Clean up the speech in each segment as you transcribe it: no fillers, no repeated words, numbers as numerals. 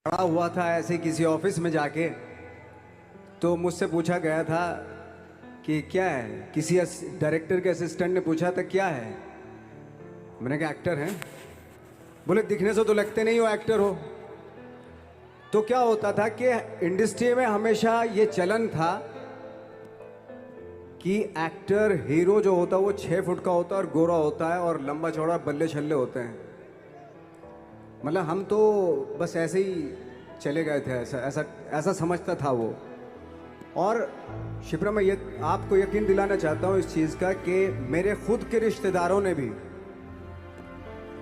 खड़ा हुआ था ऐसे किसी ऑफिस में जाके, तो मुझसे पूछा गया था कि क्या है। किसी डायरेक्टर के असिस्टेंट ने पूछा था क्या है। मैंने कहा एक्टर हैं। बोले दिखने से तो लगते नहीं हो एक्टर हो। तो क्या होता था कि इंडस्ट्री में हमेशा ये चलन था कि एक्टर हीरो जो होता है वो 6 फुट का होता है और गोरा होता है और लंबा चौड़ा बल्ले छल्ले होते हैं। मतलब हम तो बस ऐसे ही चले गए थे, ऐसा ऐसा ऐसा समझता था वो। और शिप्रा, मैं ये आपको यकीन दिलाना चाहता हूँ इस चीज़ का कि मेरे खुद के रिश्तेदारों ने भी,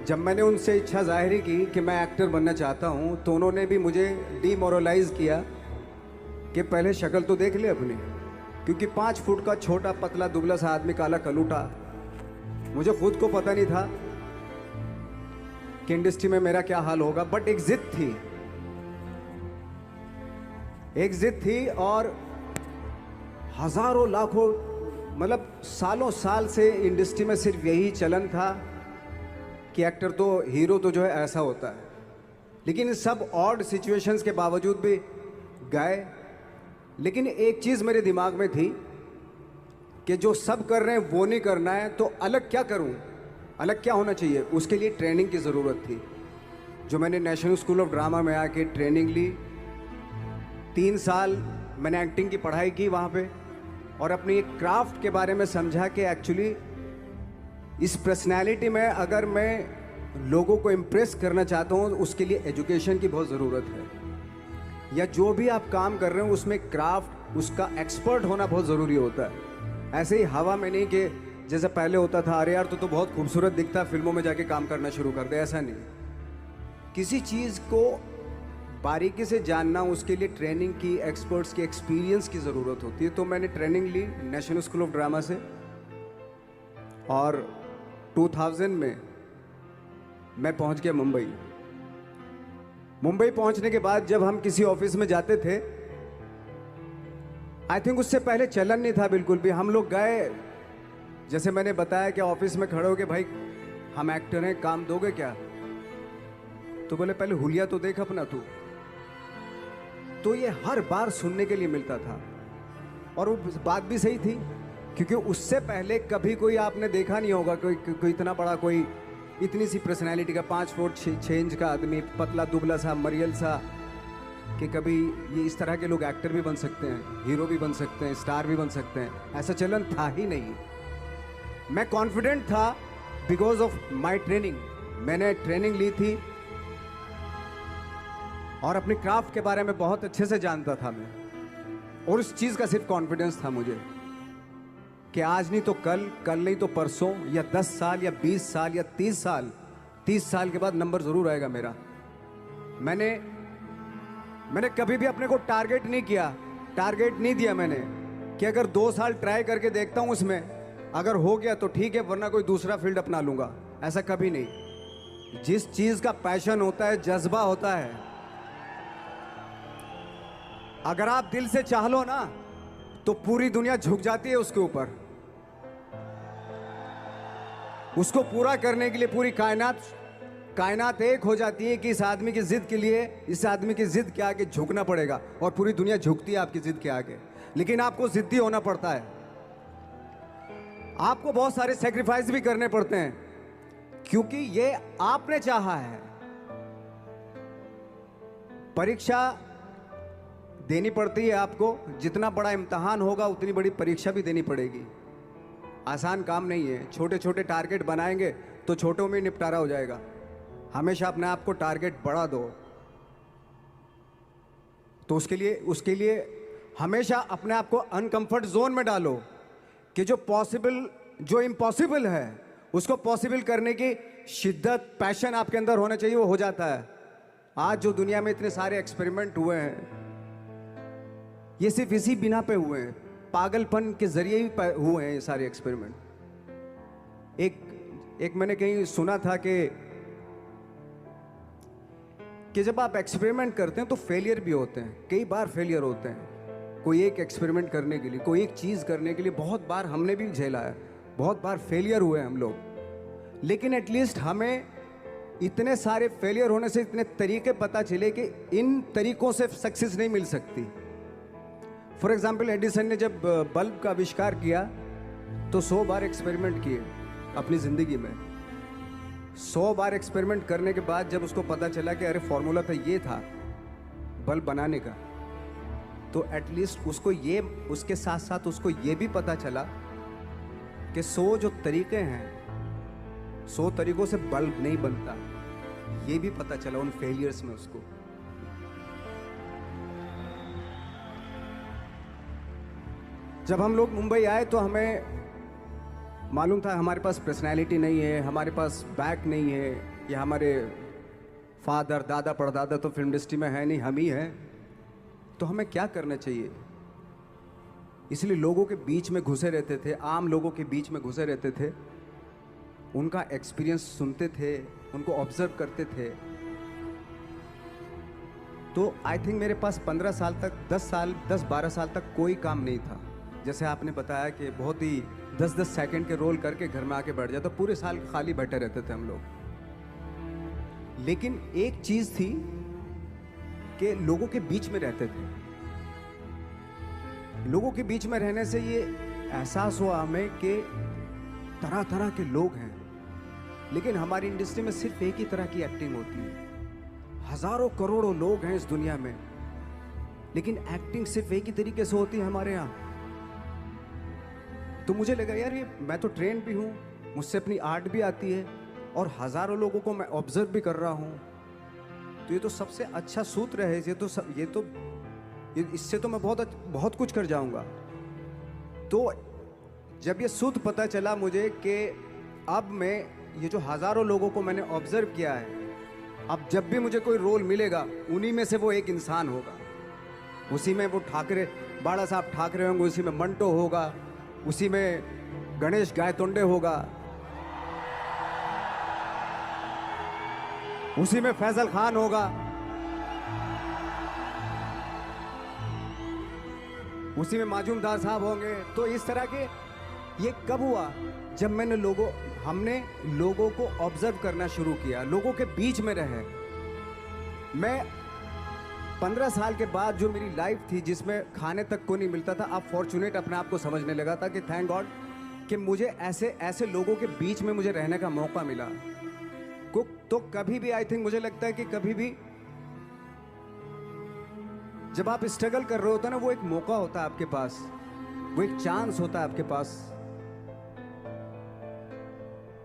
जब मैंने उनसे इच्छा जाहिर की कि मैं एक्टर बनना चाहता हूँ, तो उन्होंने भी मुझे डीमोरलाइज किया कि पहले शक्ल तो देख ले अपनी, क्योंकि 5 फुट का छोटा पतला दुबला सा आदमी, काला कलूटा। मुझे खुद को पता नहीं था कि इंडस्ट्री में मेरा क्या हाल होगा, बट एक जिद थी, एक जिद थी। और हजारों लाखों, मतलब सालों साल से इंडस्ट्री में सिर्फ यही चलन था कि एक्टर तो, हीरो तो जो है ऐसा होता है। लेकिन इन सब ऑड सिचुएशंस के बावजूद भी गए। लेकिन एक चीज़ मेरे दिमाग में थी कि जो सब कर रहे हैं वो नहीं करना है, तो अलग क्या करूं, अलग क्या होना चाहिए। उसके लिए ट्रेनिंग की ज़रूरत थी, जो मैंने नेशनल स्कूल ऑफ ड्रामा में आके ट्रेनिंग ली। 3 साल मैंने एक्टिंग की पढ़ाई की वहाँ पे, और अपनी एक क्राफ्ट के बारे में समझा कि एक्चुअली इस पर्सनैलिटी में अगर मैं लोगों को इम्प्रेस करना चाहता हूँ, उसके लिए एजुकेशन की बहुत ज़रूरत है। या जो भी आप काम कर रहे हो उसमें क्राफ्ट, उसका एक्सपर्ट होना बहुत ज़रूरी होता है। ऐसे ही हवा में नहीं कि जैसे पहले होता था, अरे यार तो बहुत खूबसूरत दिखता, फिल्मों में जाके काम करना शुरू कर दे, ऐसा नहीं। किसी चीज़ को बारीकी से जानना, उसके लिए ट्रेनिंग की, एक्सपर्ट्स की, एक्सपीरियंस की ज़रूरत होती है। तो मैंने ट्रेनिंग ली नेशनल स्कूल ऑफ ड्रामा से, और 2000 में मैं पहुंच गया मुंबई। मुंबई पहुंचने के बाद जब हम किसी ऑफिस में जाते थे, आई थिंक उससे पहले चलन नहीं था बिल्कुल भी। हम लोग गए, जैसे मैंने बताया कि ऑफिस में खड़े हो के, भाई हम एक्टर हैं, काम दोगे क्या? तो बोले पहले हुलिया तो देख अपना तू। तो ये हर बार सुनने के लिए मिलता था, और वो बात भी सही थी, क्योंकि उससे पहले कभी कोई आपने देखा नहीं होगा कोई इतना बड़ा, कोई इतनी सी पर्सनैलिटी का 5 फुट 6 इंच का आदमी, पतला दुबला सा मरियल सा, कि कभी ये इस तरह के लोग एक्टर भी बन सकते हैं, हीरो भी बन सकते हैं, स्टार भी बन सकते हैं। ऐसा चलन था ही नहीं। मैं कॉन्फिडेंट था बिकॉज ऑफ माई ट्रेनिंग। मैंने ट्रेनिंग ली थी और अपनी क्राफ्ट के बारे में बहुत अच्छे से जानता था मैं, और उस चीज़ का सिर्फ कॉन्फिडेंस था मुझे कि आज नहीं तो कल, कल नहीं तो परसों, या 10 साल या 20 साल या 30 साल, 30 साल के बाद नंबर ज़रूर आएगा मेरा। मैंने कभी भी अपने को टारगेट नहीं किया, टारगेट नहीं दिया मैंने कि अगर 2 साल ट्राई करके देखता हूँ, उसमें अगर हो गया तो ठीक है, वरना कोई दूसरा फील्ड अपना लूँगा। ऐसा कभी नहीं। जिस चीज़ का पैशन होता है, जज्बा होता है, अगर आप दिल से चाह लो ना, तो पूरी दुनिया झुक जाती है उसके ऊपर। उसको पूरा करने के लिए पूरी कायनात एक हो जाती है कि इस आदमी की जिद के लिए, इस आदमी की जिद के आगे झुकना पड़ेगा, और पूरी दुनिया झुकती है आपकी जिद के आगे। लेकिन आपको जिद्दी होना पड़ता है, आपको बहुत सारे सेक्रीफाइस भी करने पड़ते हैं, क्योंकि ये आपने चाहा है। परीक्षा देनी पड़ती है आपको, जितना बड़ा इम्तहान होगा उतनी बड़ी परीक्षा भी देनी पड़ेगी। आसान काम नहीं है। छोटे छोटे टारगेट बनाएंगे तो छोटों में निपटारा हो जाएगा। हमेशा अपने आप को टारगेट बढ़ा दो। तो उसके लिए हमेशा अपने आप को अनकंफर्ट जोन में डालो, कि जो इम्पॉसिबल है उसको पॉसिबल करने की शिद्दत, पैशन आपके अंदर होना चाहिए, वो हो जाता है। आज जो दुनिया में इतने सारे एक्सपेरिमेंट हुए हैं, ये सिर्फ इसी बिना पे हुए हैं, पागलपन के जरिए ही हुए हैं ये सारे एक्सपेरिमेंट। एक मैंने कहीं सुना था कि जब आप एक्सपेरिमेंट करते हैं तो फेलियर भी होते हैं, कई बार फेलियर होते हैं। कोई एक एक्सपेरिमेंट करने के लिए, कोई एक चीज़ करने के लिए बहुत बार हमने भी झेला है, बहुत बार फेलियर हुए हम लोग। लेकिन एटलीस्ट हमें इतने सारे फेलियर होने से इतने तरीके पता चले कि इन तरीकों से सक्सेस नहीं मिल सकती। फॉर एग्जाम्पल, एडिसन ने जब बल्ब का आविष्कार किया तो 100 बार एक्सपेरिमेंट किए अपनी ज़िंदगी में। 100 बार एक्सपेरिमेंट करने के बाद जब उसको पता चला कि अरे फॉर्मूला तो ये था बल्ब बनाने का, तो एटलीस्ट उसको ये, उसके साथ साथ उसको ये भी पता चला कि 100 जो तरीके हैं, 100 तरीकों से बल्ब नहीं बनता। ये भी पता चला उन फेलियर्स में उसको। जब हम लोग मुंबई आए तो हमें मालूम था हमारे पास पर्सनैलिटी नहीं है, हमारे पास बैक नहीं है, या हमारे फादर दादा परदादा तो फिल्म इंडस्ट्री में है नहीं, हम ही हैं। तो हमें क्या करना चाहिए? इसलिए लोगों के बीच में घुसे रहते थे, आम लोगों के बीच में घुसे रहते थे, उनका एक्सपीरियंस सुनते थे, उनको ऑब्जर्व करते थे। तो आई थिंक मेरे पास 15 साल तक, 10-12 साल तक कोई काम नहीं था। जैसे आपने बताया कि बहुत ही 10-10 सेकंड के रोल करके घर में आके बैठ जाता, पूरे साल खाली बैठे रहते थे हम लोग। लेकिन एक चीज थी कि लोगों के बीच में रहते थे। लोगों के बीच में रहने से ये एहसास हुआ हमें कि तरह तरह के लोग हैं, लेकिन हमारी इंडस्ट्री में सिर्फ एक ही तरह की एक्टिंग होती है। हजारों करोड़ों लोग हैं इस दुनिया में, लेकिन एक्टिंग सिर्फ एक ही तरीके से होती है हमारे यहाँ। तो मुझे लगा यार, ये मैं तो ट्रेन भी हूँ, मुझसे अपनी आर्ट भी आती है, और हजारों लोगों को मैं ऑब्जर्व भी कर रहा हूँ। तो ये तो सबसे अच्छा सूत्र है। इससे तो मैं बहुत कुछ कर जाऊंगा। तो जब ये सूत्र पता चला मुझे कि अब मैं ये जो हजारों लोगों को मैंने ऑब्जर्व किया है, अब जब भी मुझे कोई रोल मिलेगा उन्हीं में से वो एक इंसान होगा। उसी में वो ठाकरे, बाला साहब ठाकरे होंगे, उसी में मंटो होगा, उसी में गणेश गायतोंडे होगा, उसी में फैजल खान होगा, उसी में माजूमदार साहब होंगे। तो इस तरह के, ये कब हुआ? जब हमने लोगों को ऑब्जर्व करना शुरू किया, लोगों के बीच में रहे। मैं 15 साल के बाद जो मेरी लाइफ थी, जिसमें खाने तक को नहीं मिलता था, अब फॉर्चुनेट अपने आप को समझने लगा था कि थैंक गॉड कि मुझे ऐसे लोगों के बीच में मुझे रहने का मौका मिला। तो कभी भी आई थिंक मुझे लगता है कि कभी भी जब आप स्ट्रगल कर रहे होते ना, वो एक मौका होता है आपके पास, वो एक चांस होता है आपके पास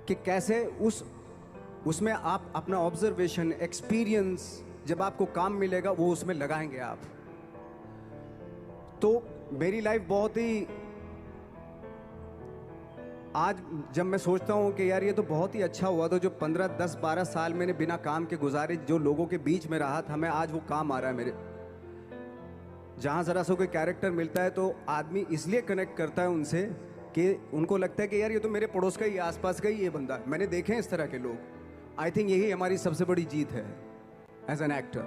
कि कैसे उसमें आप अपना ऑब्जर्वेशन, एक्सपीरियंस, जब आपको काम मिलेगा वो उसमें लगाएंगे आप। तो मेरी लाइफ बहुत ही, आज जब मैं सोचता हूँ कि यार ये तो बहुत ही अच्छा हुआ, तो जो 15, 10, 12 साल मैंने बिना काम के गुजारे, जो लोगों के बीच में रहा था मैं, आज वो काम आ रहा है मेरे। जहाँ ज़रा सा कोई कैरेक्टर मिलता है तो आदमी इसलिए कनेक्ट करता है उनसे कि उनको लगता है कि यार ये तो मेरे पड़ोस का ही, आसपास का ही ये बंदा। मैंने देखे हैं इस तरह के लोग। आई थिंक यही हमारी सबसे बड़ी जीत है as an actor.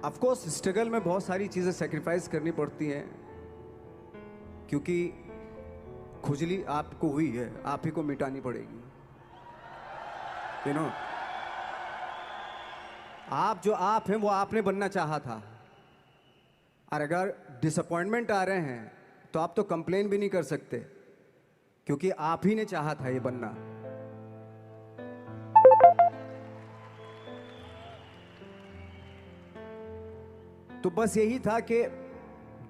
Of course struggle में बहुत सारी चीज़ें सेक्रीफाइस करनी पड़ती हैं, क्योंकि खुजली आपको हुई है, आप ही को मिटानी पड़ेगी। यू नो, आप जो आप हैं वो आपने बनना चाहा था, और अगर डिसअपॉइंटमेंट आ रहे हैं तो आप तो कंप्लेन भी नहीं कर सकते, क्योंकि आप ही ने चाहा था ये बनना। तो बस यही था कि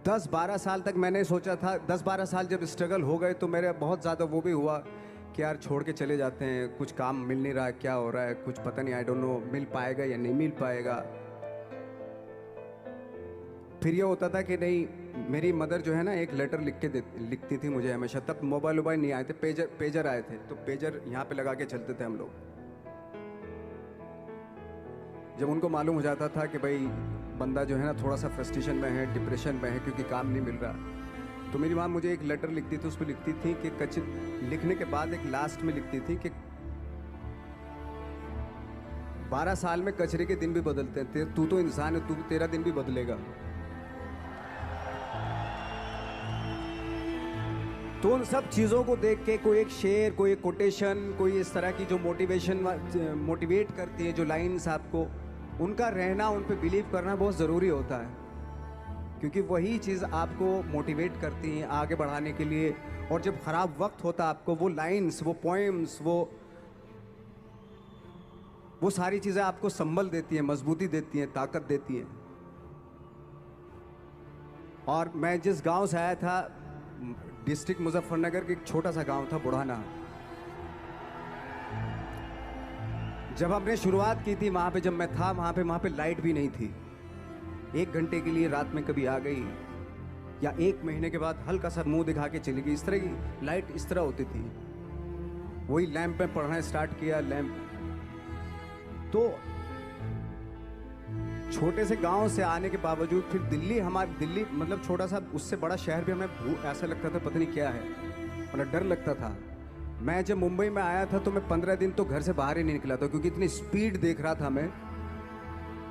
10-12 साल तक मैंने सोचा था, 10-12 साल जब स्ट्रगल हो गए तो मेरे बहुत ज़्यादा वो भी हुआ कि यार छोड़ के चले जाते हैं, कुछ काम मिल नहीं रहा, क्या हो रहा है कुछ पता नहीं, आई डोंट नो मिल पाएगा या नहीं मिल पाएगा। फिर ये होता था कि नहीं, मेरी मदर जो है ना एक लेटर लिखती थी मुझे हमेशा। तब मोबाइल नहीं आए थे, पेजर आए थे, तो पेजर यहाँ पे लगा के चलते थे हम लोग। जब उनको मालूम हो जाता था कि भाई बंदा जो है ना थोड़ा सा फ्रस्ट्रेशन में है, डिप्रेशन में है, क्योंकि काम नहीं मिल रहा, तो मेरी माँ मुझे एक लेटर लिखती थी। उस पर लिखती थी कि लिखने के बाद एक लास्ट में लिखती थी कि 12 साल में कचरे के दिन भी बदलते हैं, तू तो इंसान है, तेरा दिन भी बदलेगा। तो उन सब चीज़ों को देख के कोई एक शेर, कोई एक कोटेशन, कोई इस तरह की जो मोटिवेट करती है जो लाइंस आपको, उनका रहना, उन पे बिलीव करना बहुत ज़रूरी होता है, क्योंकि वही चीज़ आपको मोटिवेट करती हैं आगे बढ़ाने के लिए। और जब ख़राब वक्त होता है आपको, वो लाइंस, वो पोएम्स, वो सारी चीज़ें आपको संबल देती हैं, मजबूती देती हैं, ताकत देती हैं। और मैं जिस गांव से आया था, डिस्ट्रिक्ट मुजफ्फरनगर के एक छोटा सा गांव था बुढ़ाना। जब हमने शुरुआत की थी वहाँ पे, जब मैं था वहाँ पे लाइट भी नहीं थी। 1 घंटे के लिए रात में कभी आ गई, या 1 महीने के बाद हल्का सा मुंह दिखा के चली गई। इस तरह की लाइट इस तरह होती थी। वही लैंप में पढ़ना स्टार्ट किया, लैंप। तो छोटे से गांव से आने के बावजूद फिर दिल्ली मतलब छोटा सा, उससे बड़ा शहर भी हमें ऐसा लगता था पता नहीं क्या है, मतलब डर लगता था। मैं जब मुंबई में आया था तो मैं 15 दिन तो घर से बाहर ही नहीं निकला था, क्योंकि इतनी स्पीड देख रहा था मैं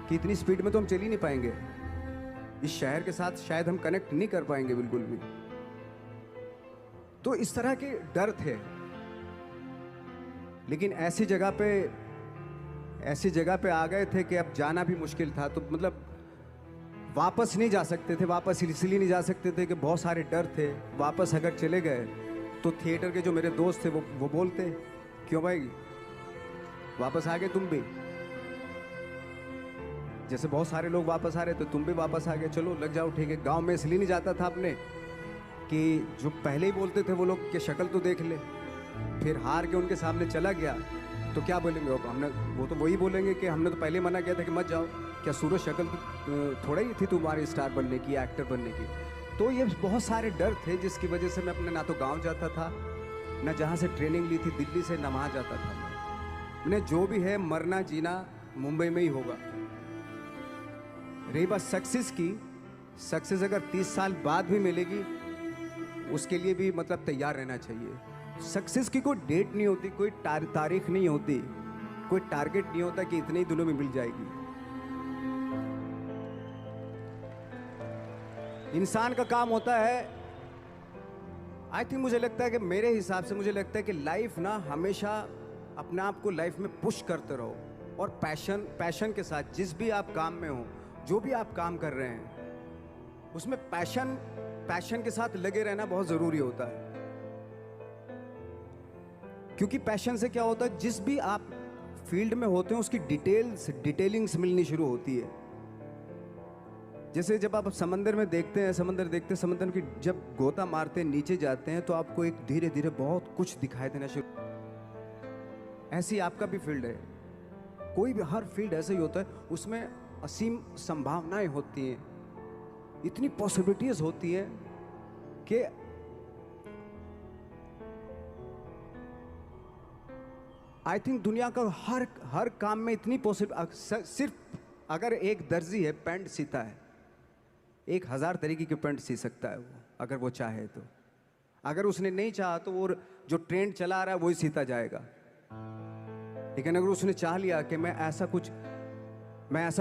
कि इतनी स्पीड में तो हम चल ही नहीं पाएंगे, इस शहर के साथ शायद हम कनेक्ट नहीं कर पाएंगे बिल्कुल भी। तो इस तरह के डर थे। लेकिन ऐसी जगह पे आ गए थे कि अब जाना भी मुश्किल था। तो मतलब वापस नहीं जा सकते थे। वापस इसलिए नहीं जा सकते थे कि बहुत सारे डर थे। वापस अगर चले गए तो थिएटर के जो मेरे दोस्त थे वो बोलते, क्यों भाई वापस आ गए तुम भी, जैसे बहुत सारे लोग वापस आ रहे थे तुम भी वापस आ गए, चलो लग जाओ ठीक है। गांव में इसलिए नहीं जाता था अपने कि जो पहले ही बोलते थे वो लोग कि शक्ल तो देख ले, फिर हार के उनके सामने चला गया तो क्या बोलेंगे वो तो वही बोलेंगे कि हमने तो पहले मना किया था कि मत जाओ, क्या सूरज शक्ल थोड़ा ही थी तुम्हारी स्टार बनने की, एक्टर बनने की। तो ये बहुत सारे डर थे जिसकी वजह से मैं अपने ना तो गांव जाता था, ना जहाँ से ट्रेनिंग ली थी दिल्ली से, ना वहाँ जाता था। मैंने जो भी है मरना जीना मुंबई में ही होगा। रही बात सक्सेस की, सक्सेस अगर 30 साल बाद भी मिलेगी उसके लिए भी मतलब तैयार रहना चाहिए। सक्सेस की कोई डेट नहीं होती, कोई तारीख नहीं होती, कोई टारगेट नहीं होता कि इतने ही दिनों में मिल जाएगी। इंसान का काम होता है, आई थिंक मुझे लगता है कि मेरे हिसाब से मुझे लगता है कि लाइफ ना हमेशा अपने आप को लाइफ में पुश करते रहो, और पैशन के साथ जिस भी आप काम में हो, जो भी आप काम कर रहे हैं उसमें पैशन के साथ लगे रहना बहुत ज़रूरी होता है। क्योंकि पैशन से क्या होता है, जिस भी आप फील्ड में होते हैं उसकी डिटेलिंग्स मिलनी शुरू होती है। जैसे जब आप समंदर में देखते हैं, समंदर की जब गोता मारते हैं, नीचे जाते हैं तो आपको एक धीरे धीरे बहुत कुछ दिखाई देना शुरू। ऐसी आपका भी फील्ड है, कोई भी हर फील्ड ऐसा ही होता है, उसमें असीम संभावनाएं होती हैं, इतनी पॉसिबिलिटीज होती हैं कि आई थिंक दुनिया का हर काम में इतनी सिर्फ अगर एक दर्जी है पैंट सीता है, 1000 तरीके की पैंट सी सकता है वो, अगर वो चाहे तो। अगर उसने नहीं चाहा तो वो जो ट्रेंड चला रहा है वही सीता जाएगा। लेकिन अगर उसने चाह लिया कि मैं ऐसा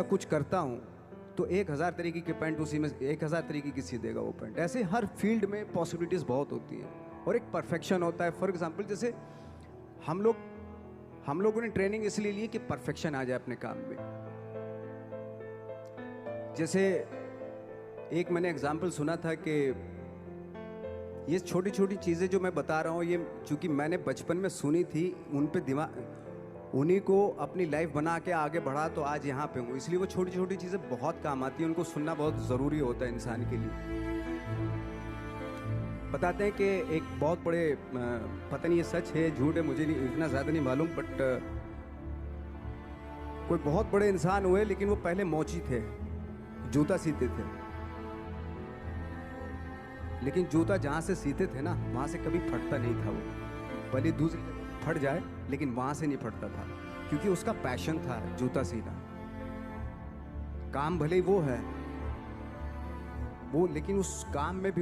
कुछ करता हूं, तो 1000 तरीके की पैंट उसी में 1000 तरीके की सी देगा वो पैंट। ऐसे हर फील्ड में पॉसिबिलिटीज बहुत होती हैं और एक परफेक्शन होता है। फॉर एग्जाम्पल जैसे हम लोगों ने ट्रेनिंग इसलिए ली कि परफेक्शन आ जाए अपने काम में। जैसे एक मैंने एग्जाम्पल सुना था कि ये छोटी छोटी चीज़ें जो मैं बता रहा हूँ, ये चूँकि मैंने बचपन में सुनी थी, उन्हीं को अपनी लाइफ बना के आगे बढ़ा तो आज यहाँ पे हूँ। इसलिए वो छोटी छोटी चीज़ें बहुत काम आती हैं, उनको सुनना बहुत ज़रूरी होता है इंसान के लिए। बताते हैं कि एक बहुत बड़े, पता नहीं ये सच है झूठ है, मुझे इतना ज़्यादा नहीं मालूम, बट कोई बहुत बड़े इंसान हुए, लेकिन वो पहले मोची थे, जूता सीते थे। लेकिन जूता जहाँ से सीते थे ना, वहाँ से कभी फटता नहीं था वो, भले दूसरी फट जाए लेकिन वहाँ से नहीं फटता था, क्योंकि उसका पैशन था जूता सीना। काम भले ही वो है वो, लेकिन उस काम में भी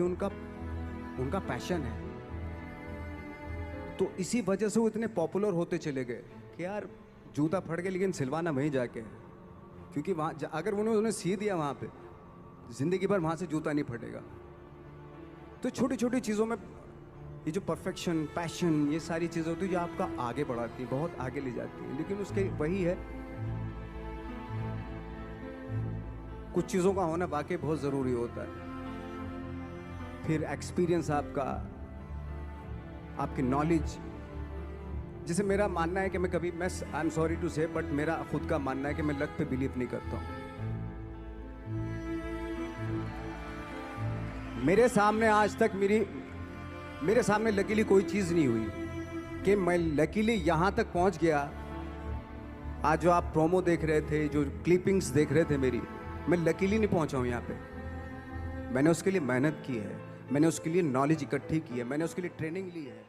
उनका पैशन है। तो इसी वजह से वो इतने पॉपुलर होते चले गए कि यार जूता फट गया लेकिन सिलवाना वहीं जाके, क्योंकि वहाँ अगर उन्होंने सी दिया वहाँ पे, जिंदगी भर वहाँ से जूता नहीं फटेगा। तो छोटी छोटी चीज़ों में ये जो परफेक्शन, पैशन, ये सारी चीज़ें होती है जो आपका आगे बढ़ाती है, बहुत आगे ले जाती है। लेकिन उसके वही है, कुछ चीज़ों का होना वाकई बहुत ज़रूरी होता है। फिर एक्सपीरियंस आपका, आपकी नॉलेज। जैसे मेरा मानना है कि मैं कभी, मैं आई एम सॉरी टू से, बट मेरा खुद का मानना है कि मैं लक पे बिलीव नहीं करता हूँ। मेरे सामने आज तक मेरे सामने लकीली कोई चीज़ नहीं हुई कि मैं लकीली यहाँ तक पहुँच गया। आज जो आप प्रोमो देख रहे थे, जो क्लिपिंग्स देख रहे थे मेरी, मैं लकीली नहीं पहुँचा हूँ यहाँ पे। मैंने उसके लिए मेहनत की है, मैंने उसके लिए नॉलेज इकट्ठी की है, मैंने उसके लिए ट्रेनिंग ली है।